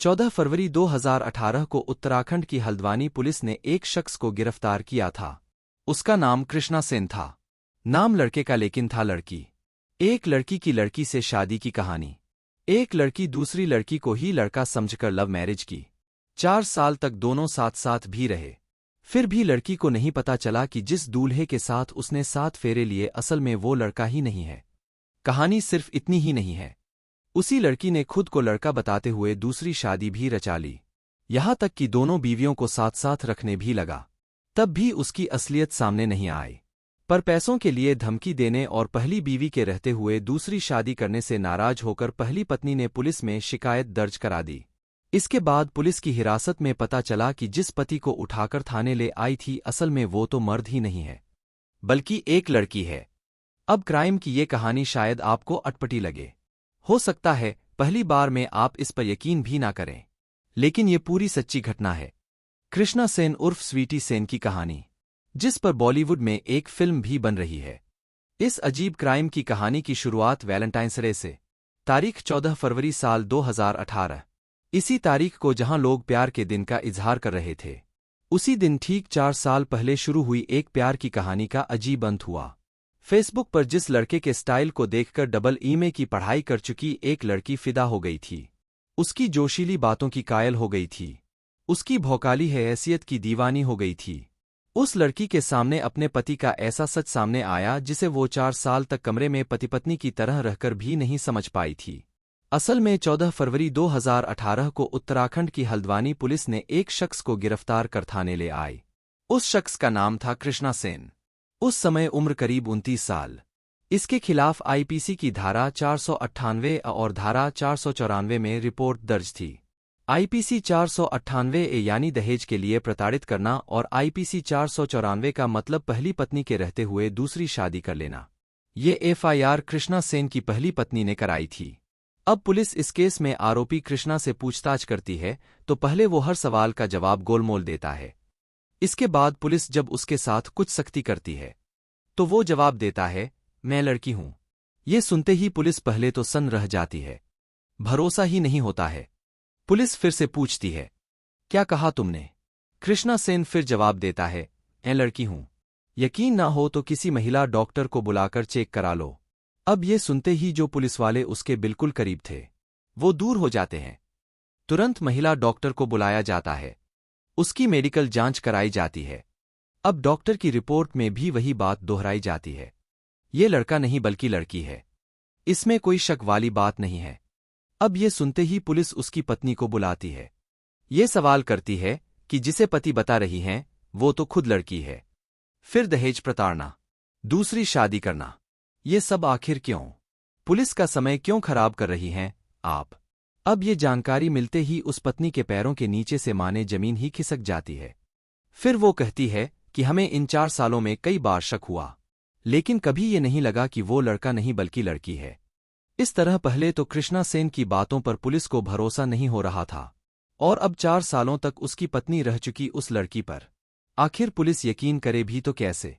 14 फरवरी 2018 को उत्तराखंड की हल्द्वानी पुलिस ने एक शख्स को गिरफ्तार किया था। उसका नाम कृष्णा सेन था। नाम लड़के का लेकिन था लड़की। एक लड़की की लड़की से शादी की कहानी। एक लड़की दूसरी लड़की को ही लड़का समझकर लव मैरिज की। 4 साल तक दोनों साथ साथ भी रहे। फिर भी लड़की को नहीं पता चला कि जिस दूल्हे के साथ उसने 7 फेरे लिए असल में वो लड़का ही नहीं है। कहानी सिर्फ इतनी ही नहीं है। उसी लड़की ने खुद को लड़का बताते हुए दूसरी शादी भी रचा ली। यहां तक कि दोनों बीवियों को साथ साथ रखने भी लगा। तब भी उसकी असलियत सामने नहीं आई। पर पैसों के लिए धमकी देने और पहली बीवी के रहते हुए दूसरी शादी करने से नाराज होकर पहली पत्नी ने पुलिस में शिकायत दर्ज करा दी। इसके बाद पुलिस की हिरासत में पता चला कि जिस पति को उठाकर थाने ले आई थी असल में वो तो मर्द ही नहीं है, बल्कि एक लड़की है। अब क्राइम की ये कहानी शायद आपको अटपटी लगे। हो सकता है पहली बार में आप इस पर यकीन भी ना करें, लेकिन ये पूरी सच्ची घटना है। कृष्णा सेन उर्फ स्वीटी सेन की कहानी, जिस पर बॉलीवुड में एक फिल्म भी बन रही है। इस अजीब क्राइम की कहानी की शुरुआत वैलेंटाइंस डे से, तारीख 14 फरवरी साल 2018। इसी तारीख को जहां लोग प्यार के दिन का इजहार कर रहे थे, उसी दिन ठीक 4 साल पहले शुरू हुई एक प्यार की कहानी का अजीब अंत हुआ। फेसबुक पर जिस लड़के के स्टाइल को देखकर डबल ईमे की पढ़ाई कर चुकी एक लड़की फिदा हो गई थी, उसकी जोशीली बातों की कायल हो गई थी, उसकी भौकाली हैसियत की दीवानी हो गई थी। उस लड़की के सामने अपने पति का ऐसा सच सामने आया जिसे वो 4 साल तक कमरे में पति पत्नी की तरह रहकर भी नहीं समझ पाई थी। असल में 14 फरवरी 2018 को उत्तराखंड की हल्द्वानी पुलिस ने एक शख्स को गिरफ्तार कर थाने ले आई। उस शख्स का नाम था कृष्णा सेन। उस समय उम्र करीब 29 साल। इसके खिलाफ आईपीसी की धारा 498 और धारा 494 में रिपोर्ट दर्ज थी। आईपीसी 498 यानी दहेज के लिए प्रताड़ित करना और आईपीसी 494 का मतलब पहली पत्नी के रहते हुए दूसरी शादी कर लेना। ये एफआईआर कृष्णा सेन की पहली पत्नी ने कराई थी। अब पुलिस इस केस में आरोपी कृष्णा से पूछताछ करती है तो पहले वो हर सवाल का जवाब गोलमोल देता है। इसके बाद पुलिस जब उसके साथ कुछ सख्ती करती है तो वो जवाब देता है, मैं लड़की हूं। ये सुनते ही पुलिस पहले तो सन्न रह जाती है, भरोसा ही नहीं होता है। पुलिस फिर से पूछती है, क्या कहा तुमने? कृष्णा सेन फिर जवाब देता है, मैं लड़की हूं। यकीन ना हो तो किसी महिला डॉक्टर को बुलाकर चेक करा लो। अब ये सुनते ही जो पुलिस वाले उसके बिल्कुल करीब थे वो दूर हो जाते हैं। तुरंत महिला डॉक्टर को बुलाया जाता है, उसकी मेडिकल जांच कराई जाती है। अब डॉक्टर की रिपोर्ट में भी वही बात दोहराई जाती है, ये लड़का नहीं बल्कि लड़की है। इसमें कोई शक वाली बात नहीं है। अब ये सुनते ही पुलिस उसकी पत्नी को बुलाती है। ये सवाल करती है कि जिसे पति बता रही हैं वो तो खुद लड़की है। फिर दहेज प्रताड़ना, दूसरी शादी करना, ये सब आखिर क्यों? पुलिस का समय क्यों खराब कर रही हैं आप? अब ये जानकारी मिलते ही उस पत्नी के पैरों के नीचे से माने जमीन ही खिसक जाती है। फिर वो कहती है कि हमें इन 4 सालों में कई बार शक हुआ, लेकिन कभी ये नहीं लगा कि वो लड़का नहीं बल्कि लड़की है। इस तरह पहले तो कृष्णा सेन की बातों पर पुलिस को भरोसा नहीं हो रहा था, और अब 4 सालों तक उसकी पत्नी रह चुकी उस लड़की पर आखिर पुलिस यकीन करे भी तो कैसे?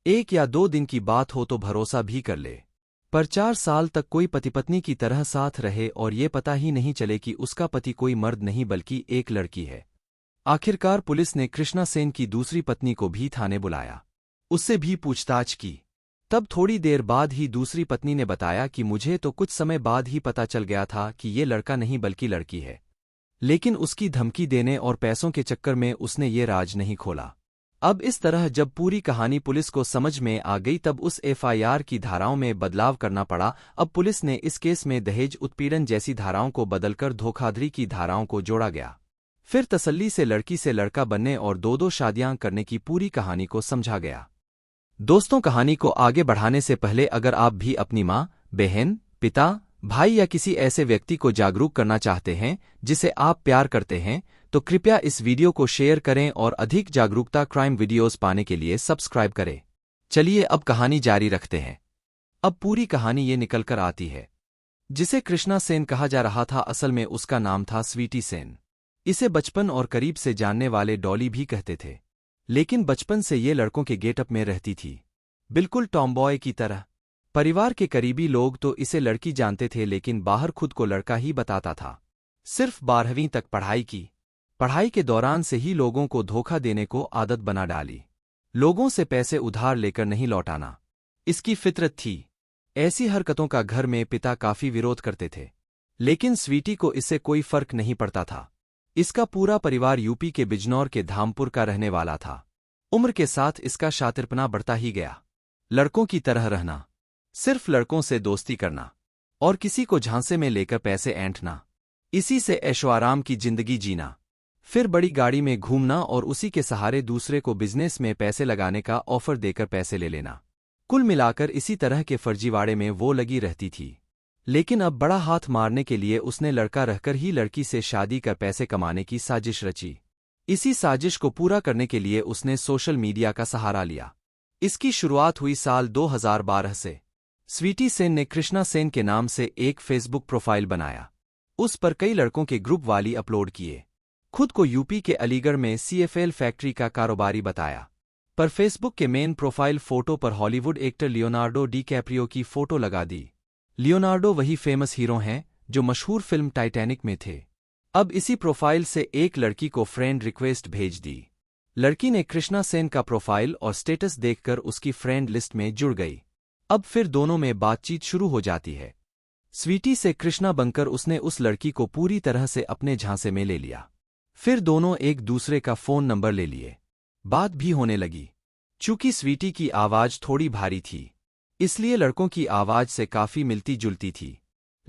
1 या 2 दिन की बात हो तो भरोसा भी कर ले, पर 4 साल तक कोई पति पत्नी की तरह साथ रहे और ये पता ही नहीं चले कि उसका पति कोई मर्द नहीं बल्कि एक लड़की है। आखिरकार पुलिस ने कृष्णा सेन की दूसरी पत्नी को भी थाने बुलाया, उससे भी पूछताछ की। तब थोड़ी देर बाद ही दूसरी पत्नी ने बताया कि मुझे तो कुछ समय बाद ही पता चल गया था कि ये लड़का नहीं बल्कि लड़की है, लेकिन उसकी धमकी देने और पैसों के चक्कर में उसने ये राज नहीं खोला। अब इस तरह जब पूरी कहानी पुलिस को समझ में आ गई तब उस एफआईआर की धाराओं में बदलाव करना पड़ा। अब पुलिस ने इस केस में दहेज उत्पीड़न जैसी धाराओं को बदलकर धोखाधड़ी की धाराओं को जोड़ा गया। फिर तसल्ली से लड़की से लड़का बनने और 2-2 शादियां करने की पूरी कहानी को समझा गया। दोस्तों, कहानी को आगे बढ़ाने से पहले अगर आप भी अपनी माँ, बहन, पिता, भाई या किसी ऐसे व्यक्ति को जागरूक करना चाहते हैं जिसे आप प्यार करते हैं तो कृपया इस वीडियो को शेयर करें और अधिक जागरूकता क्राइम वीडियोस पाने के लिए सब्सक्राइब करें। चलिए अब कहानी जारी रखते हैं। अब पूरी कहानी ये निकल कर आती है। जिसे कृष्णा सेन कहा जा रहा था असल में उसका नाम था स्वीटी सेन। इसे बचपन और करीब से जानने वाले डॉली भी कहते थे, लेकिन बचपन से ये लड़कों के गेटअप में रहती थी, बिल्कुल टॉमबॉय की तरह। परिवार के करीबी लोग तो इसे लड़की जानते थे लेकिन बाहर खुद को लड़का ही बताता था। सिर्फ 12वीं तक पढ़ाई की। पढ़ाई के दौरान से ही लोगों को धोखा देने को आदत बना डाली। लोगों से पैसे उधार लेकर नहीं लौटाना इसकी फितरत थी। ऐसी हरकतों का घर में पिता काफी विरोध करते थे, लेकिन स्वीटी को इससे कोई फर्क नहीं पड़ता था। इसका पूरा परिवार यूपी के बिजनौर के धामपुर का रहने वाला था। उम्र के साथ इसका शातिरपना बढ़ता ही गया। लड़कों की तरह रहना, सिर्फ लड़कों से दोस्ती करना और किसी को झांसे में लेकर पैसे ऐंठना, इसी से ऐशोआराम की जिंदगी जीना। फिर बड़ी गाड़ी में घूमना और उसी के सहारे दूसरे को बिजनेस में पैसे लगाने का ऑफर देकर पैसे ले लेना। कुल मिलाकर इसी तरह के फर्जीवाड़े में वो लगी रहती थी। लेकिन अब बड़ा हाथ मारने के लिए उसने लड़का रहकर ही लड़की से शादी कर पैसे कमाने की साजिश रची। इसी साजिश को पूरा करने के लिए उसने सोशल मीडिया का सहारा लिया। इसकी शुरुआत हुई साल 2012 से। स्वीटी सेन ने कृष्णा सेन के नाम से एक फेसबुक प्रोफाइल बनाया। उस पर कई लड़कों के ग्रुप वाली अपलोड किए। खुद को यूपी के अलीगढ़ में CFL फैक्ट्री का कारोबारी बताया। पर फेसबुक के मेन प्रोफाइल फोटो पर हॉलीवुड एक्टर लियोनार्डो डिकैप्रियो की फोटो लगा दी। लियोनार्डो वही फेमस हीरो हैं जो मशहूर फिल्म टाइटैनिक में थे। अब इसी प्रोफाइल से एक लड़की को फ्रेंड रिक्वेस्ट भेज दी। लड़की ने कृष्णा सेन का प्रोफाइल और स्टेटस देखकर उसकी फ्रेंड लिस्ट में जुड़ गई। अब फिर दोनों में बातचीत शुरू हो जाती है। स्वीटी से कृष्णा बनकर उसने उस लड़की को पूरी तरह से अपने झांसे में ले लिया। फिर दोनों एक दूसरे का फोन नंबर ले लिए। बात भी होने लगी। चूंकि स्वीटी की आवाज थोड़ी भारी थी, इसलिए लड़कों की आवाज से काफी मिलती जुलती थी।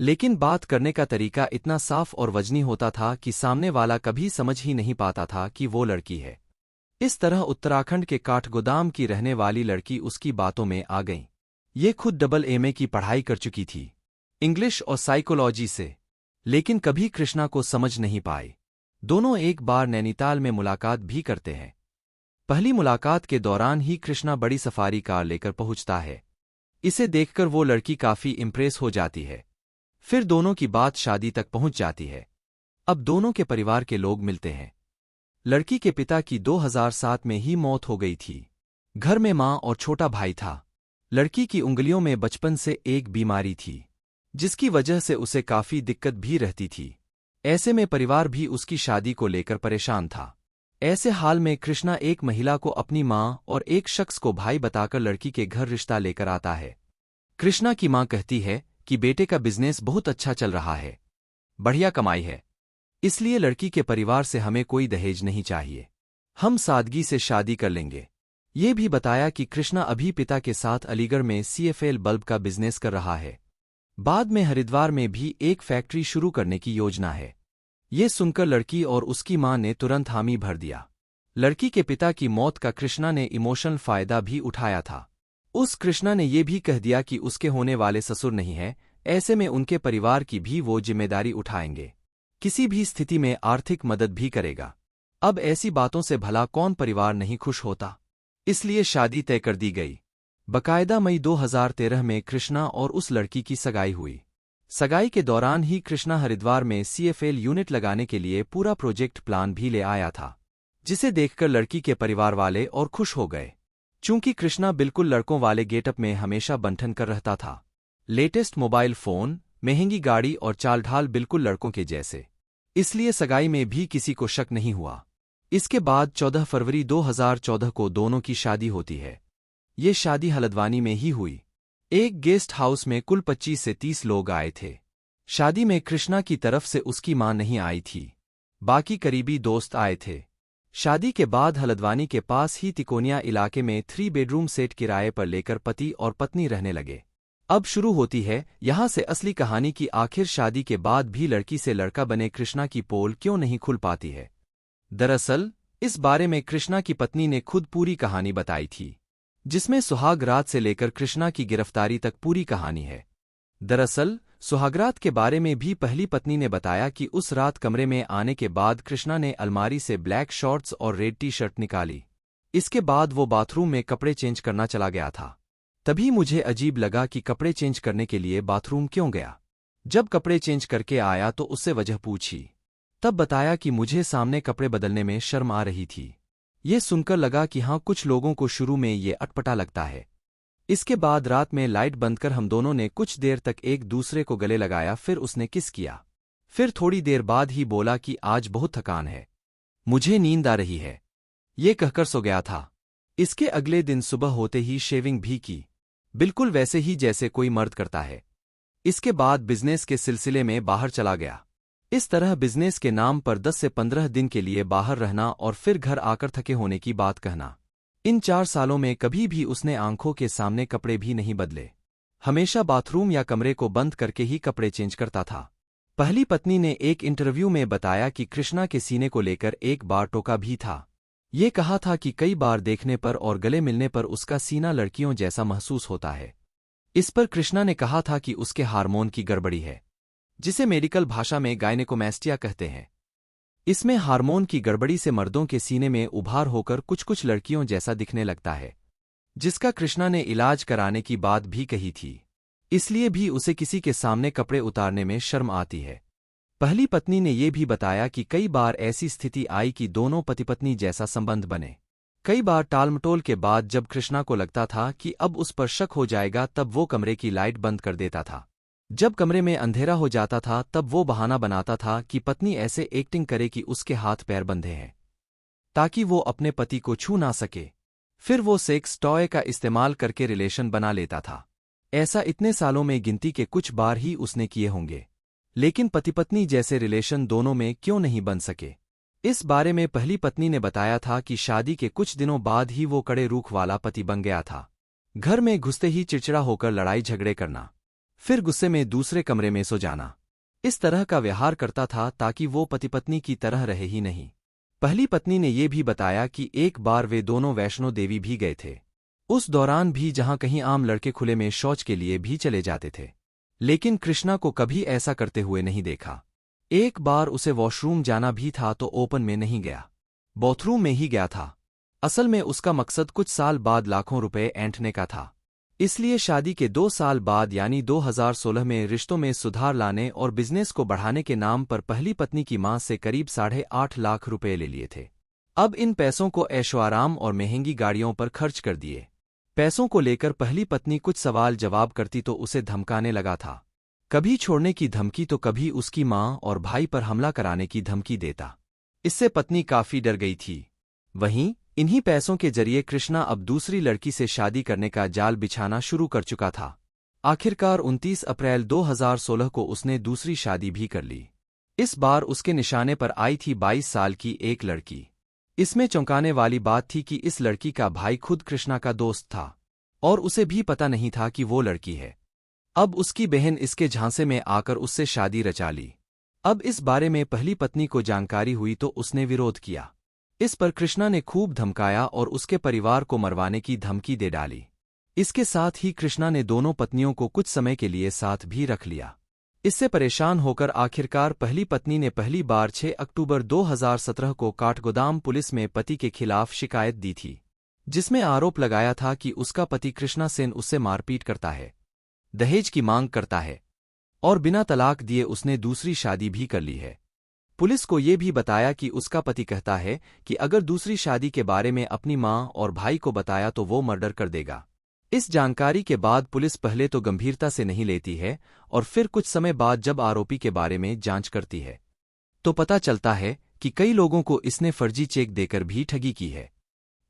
लेकिन बात करने का तरीका इतना साफ और वजनी होता था कि सामने वाला कभी समझ ही नहीं पाता था कि वो लड़की है। इस तरह उत्तराखंड के काठगोदाम की रहने वाली लड़की उसकी बातों में आ गई। ये खुद AA की पढ़ाई कर चुकी थी, इंग्लिश और साइकोलॉजी से, लेकिन कभी कृष्णा को समझ नहीं पाई। दोनों एक बार नैनीताल में मुलाकात भी करते हैं। पहली मुलाकात के दौरान ही कृष्णा बड़ी सफारी कार लेकर पहुंचता है। इसे देखकर वो लड़की काफी इम्प्रेस हो जाती है। फिर दोनों की बात शादी तक पहुंच जाती है। अब दोनों के परिवार के लोग मिलते हैं। लड़की के पिता की 2007 में ही मौत हो गई थी। घर में मां और छोटा भाई था। लड़की की उंगलियों में बचपन से एक बीमारी थी, जिसकी वजह से उसे काफी दिक्कत भी रहती थी। ऐसे में परिवार भी उसकी शादी को लेकर परेशान था। ऐसे हाल में कृष्णा एक महिला को अपनी मां और एक शख्स को भाई बताकर लड़की के घर रिश्ता लेकर आता है। कृष्णा की मां कहती है कि बेटे का बिजनेस बहुत अच्छा चल रहा है, बढ़िया कमाई है, इसलिए लड़की के परिवार से हमें कोई दहेज नहीं चाहिए, हम सादगी से शादी कर लेंगे। ये भी बताया कि कृष्णा अभी पिता के साथ अलीगढ़ में CFL बल्ब का बिजनेस कर रहा है। बाद में हरिद्वार में भी एक फैक्ट्री शुरू करने की योजना है। ये सुनकर लड़की और उसकी मां ने तुरंत हामी भर दिया। लड़की के पिता की मौत का कृष्णा ने इमोशनल फायदा भी उठाया था। उस कृष्णा ने यह भी कह दिया कि उसके होने वाले ससुर नहीं है, ऐसे में उनके परिवार की भी वो जिम्मेदारी उठाएंगे, किसी भी स्थिति में आर्थिक मदद भी करेगा। अब ऐसी बातों से भला कौन परिवार नहीं खुश होता, इसलिए शादी तय कर दी गई। बकायदा मई 2013 में कृष्णा और उस लड़की की सगाई हुई। सगाई के दौरान ही कृष्णा हरिद्वार में CFL यूनिट लगाने के लिए पूरा प्रोजेक्ट प्लान भी ले आया था, जिसे देखकर लड़की के परिवार वाले और खुश हो गए। चूंकि कृष्णा बिल्कुल लड़कों वाले गेटअप में हमेशा बंठन कर रहता था। लेटेस्ट मोबाइल फोन, महंगी गाड़ी और चाल ढाल बिल्कुल लड़कों के जैसे, इसलिए सगाई में भी किसी को शक नहीं हुआ। इसके बाद 14 फरवरी 2014 को दोनों की शादी होती है। ये शादी हल्द्वानी में ही हुई। एक गेस्ट हाउस में कुल 25 से 30 लोग आए थे। शादी में कृष्णा की तरफ से उसकी मां नहीं आई थी, बाकी करीबी दोस्त आए थे। शादी के बाद हल्द्वानी के पास ही तिकोनिया इलाके में 3 बेडरूम सेट किराए पर लेकर पति और पत्नी रहने लगे। अब शुरू होती है यहां से असली कहानी की आखिर शादी के बाद भी लड़की से लड़का बने कृष्णा की पोल क्यों नहीं खुल पाती है। दरअसल इस बारे में कृष्णा की पत्नी ने खुद पूरी कहानी बताई थी, जिसमें सुहाग रात से लेकर कृष्णा की गिरफ्तारी तक पूरी कहानी है। दरअसल सुहागरात के बारे में भी पहली पत्नी ने बताया कि उस रात कमरे में आने के बाद कृष्णा ने अलमारी से ब्लैक शॉर्ट्स और रेड टी-शर्ट निकाली। इसके बाद वो बाथरूम में कपड़े चेंज करना चला गया था। तभी मुझे अजीब लगा कि कपड़े चेंज करने के लिए बाथरूम क्यों गया। जब कपड़े चेंज करके आया तो उससे वजह पूछी, तब बताया कि मुझे सामने कपड़े बदलने में शर्म आ रही थी। ये सुनकर लगा कि हाँ, कुछ लोगों को शुरू में ये अटपटा लगता है। इसके बाद रात में लाइट बंद कर हम दोनों ने कुछ देर तक एक दूसरे को गले लगाया, फिर उसने किस किया। फिर थोड़ी देर बाद ही बोला कि आज बहुत थकान है, मुझे नींद आ रही है। ये कहकर सो गया था। इसके अगले दिन सुबह होते ही शेविंग भी की, बिल्कुल वैसे ही जैसे कोई मर्द करता है। इसके बाद बिजनेस के सिलसिले में बाहर चला गया। इस तरह बिजनेस के नाम पर 10 से 15 दिन के लिए बाहर रहना और फिर घर आकर थके होने की बात कहना। इन 4 सालों में कभी भी उसने आंखों के सामने कपड़े भी नहीं बदले। हमेशा बाथरूम या कमरे को बंद करके ही कपड़े चेंज करता था। पहली पत्नी ने एक इंटरव्यू में बताया कि कृष्णा के सीने को लेकर एक बार टोका भी था। ये कहा था कि कई बार देखने पर और गले मिलने पर उसका सीना लड़कियों जैसा महसूस होता है। इस पर कृष्णा ने कहा था कि उसके हार्मोन की गड़बड़ी है, जिसे मेडिकल भाषा में गायनेकोमैस्टिया कहते हैं। इसमें हार्मोन की गड़बड़ी से मर्दों के सीने में उभार होकर कुछ कुछ लड़कियों जैसा दिखने लगता है, जिसका कृष्णा ने इलाज कराने की बात भी कही थी। इसलिए भी उसे किसी के सामने कपड़े उतारने में शर्म आती है। पहली पत्नी ने यह भी बताया कि कई बार ऐसी स्थिति आई कि दोनों पति पत्नी जैसा संबंध बने। कई बार टालमटोल के बाद जब कृष्णा को लगता था कि अब उस पर शक हो जाएगा, तब वो कमरे की लाइट बंद कर देता था। जब कमरे में अंधेरा हो जाता था तब वो बहाना बनाता था कि पत्नी ऐसे एक्टिंग करे कि उसके हाथ पैर बंधे हैं, ताकि वो अपने पति को छू ना सके। फिर वो सेक्स टॉय का इस्तेमाल करके रिलेशन बना लेता था। ऐसा इतने सालों में गिनती के कुछ बार ही उसने किए होंगे। लेकिन पति पत्नी जैसे रिलेशन दोनों में क्यों नहीं बन सके? इस बारे में पहली पत्नी ने बताया था कि शादी के कुछ दिनों बाद ही वो कड़े रूख वाला पति बन गया था। घर में घुसते ही चिड़चिड़ा होकर लड़ाई झगड़े करना, फिर गुस्से में दूसरे कमरे में सो जाना, इस तरह का व्यवहार करता था ताकि वो पति पत्नी की तरह रहे ही नहीं। पहली पत्नी ने ये भी बताया कि एक बार वे दोनों वैष्णो देवी भी गए थे। उस दौरान भी जहां कहीं आम लड़के खुले में शौच के लिए भी चले जाते थे, लेकिन कृष्णा को कभी ऐसा करते हुए नहीं देखा। एक बार उसे वॉशरूम जाना भी था तो ओपन में नहीं गया, बाथरूम में ही गया था। असल में उसका मकसद कुछ साल बाद लाखों रुपए ऐंठने का था। इसलिए शादी के 2 साल बाद यानी 2016 में रिश्तों में सुधार लाने और बिजनेस को बढ़ाने के नाम पर पहली पत्नी की मां से करीब 8.5 लाख रुपए ले लिए थे। अब इन पैसों को ऐशोआराम और महंगी गाड़ियों पर खर्च कर दिए। पैसों को लेकर पहली पत्नी कुछ सवाल जवाब करती तो उसे धमकाने लगा था, कभी छोड़ने की धमकी तो कभी उसकी मां और भाई पर हमला कराने की धमकी देता। इससे पत्नी काफी डर गई थी। वहीं इन्हीं पैसों के जरिए कृष्णा अब दूसरी लड़की से शादी करने का जाल बिछाना शुरू कर चुका था। आखिरकार 29 अप्रैल 2016 को उसने दूसरी शादी भी कर ली। इस बार उसके निशाने पर आई थी 22 साल की एक लड़की। इसमें चौंकाने वाली बात थी कि इस लड़की का भाई खुद कृष्णा का दोस्त था और उसे भी पता नहीं था कि वो लड़की है। अब उसकी बहन इसके झांसे में आकर उससे शादी रचा ली। अब इस बारे में पहली पत्नी को जानकारी हुई तो उसने विरोध किया। इस पर कृष्णा ने खूब धमकाया और उसके परिवार को मरवाने की धमकी दे डाली। इसके साथ ही कृष्णा ने दोनों पत्नियों को कुछ समय के लिए साथ भी रख लिया। इससे परेशान होकर आखिरकार पहली पत्नी ने पहली बार 6 अक्टूबर 2017 को काठगोदाम पुलिस में पति के खिलाफ शिकायत दी थी, जिसमें आरोप लगाया था कि उसका पति कृष्णा सेन उससे मारपीट करता है, दहेज की मांग करता है और बिना तलाक दिए उसने दूसरी शादी भी कर ली है। पुलिस को ये भी बताया कि उसका पति कहता है कि अगर दूसरी शादी के बारे में अपनी मां और भाई को बताया तो वो मर्डर कर देगा। इस जानकारी के बाद पुलिस पहले तो गंभीरता से नहीं लेती है और फिर कुछ समय बाद जब आरोपी के बारे में जांच करती है तो पता चलता है कि कई लोगों को इसने फर्जी चेक देकर भी ठगी की है।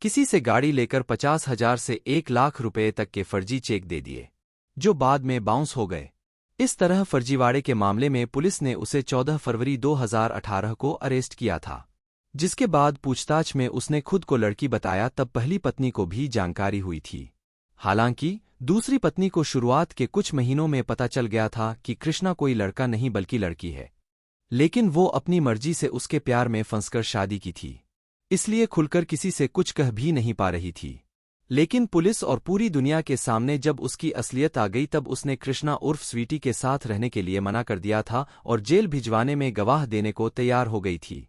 किसी से गाड़ी लेकर 50,000 से 1 लाख रुपए तक के फर्जी चेक दे दिए, जो बाद में बाउंस हो गए। इस तरह फर्जीवाड़े के मामले में पुलिस ने उसे 14 फरवरी 2018 को अरेस्ट किया था, जिसके बाद पूछताछ में उसने खुद को लड़की बताया। तब पहली पत्नी को भी जानकारी हुई थी। हालांकि दूसरी पत्नी को शुरुआत के कुछ महीनों में पता चल गया था कि कृष्णा कोई लड़का नहीं बल्कि लड़की है, लेकिन वो अपनी मर्जी से उसके प्यार में फंसकर शादी की थी, इसलिए खुलकर किसी से कुछ कह भी नहीं पा रही थी। लेकिन पुलिस और पूरी दुनिया के सामने जब उसकी असलियत आ गई तब उसने कृष्णा उर्फ स्वीटी के साथ रहने के लिए मना कर दिया था और जेल भिजवाने में गवाह देने को तैयार हो गई थी।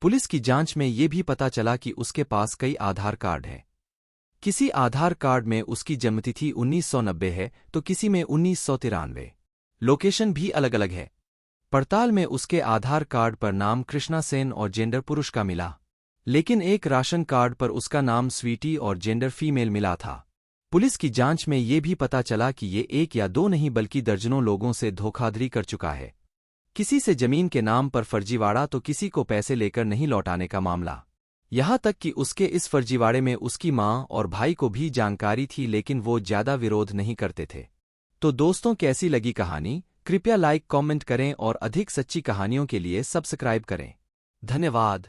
पुलिस की जांच में ये भी पता चला कि उसके पास कई आधार कार्ड हैं। किसी आधार कार्ड में उसकी जन्मतिथि 1990 है तो किसी में 1993। लोकेशन भी अलग अलग है। पड़ताल में उसके आधार कार्ड पर नाम कृष्णा सेन और जेंडर पुरुष का मिला, लेकिन एक राशन कार्ड पर उसका नाम स्वीटी और जेंडर फीमेल मिला था। पुलिस की जांच में ये भी पता चला कि ये 1 या 2 नहीं बल्कि दर्जनों लोगों से धोखाधड़ी कर चुका है। किसी से जमीन के नाम पर फर्जीवाड़ा तो किसी को पैसे लेकर नहीं लौटाने का मामला। यहाँ तक कि उसके इस फर्जीवाड़े में उसकी माँ और भाई को भी जानकारी थी, लेकिन वो ज्यादा विरोध नहीं करते थे। तो दोस्तों, कैसी लगी कहानी? कृपया लाइक कमेंट करें और अधिक सच्ची कहानियों के लिए सब्सक्राइब करें। धन्यवाद।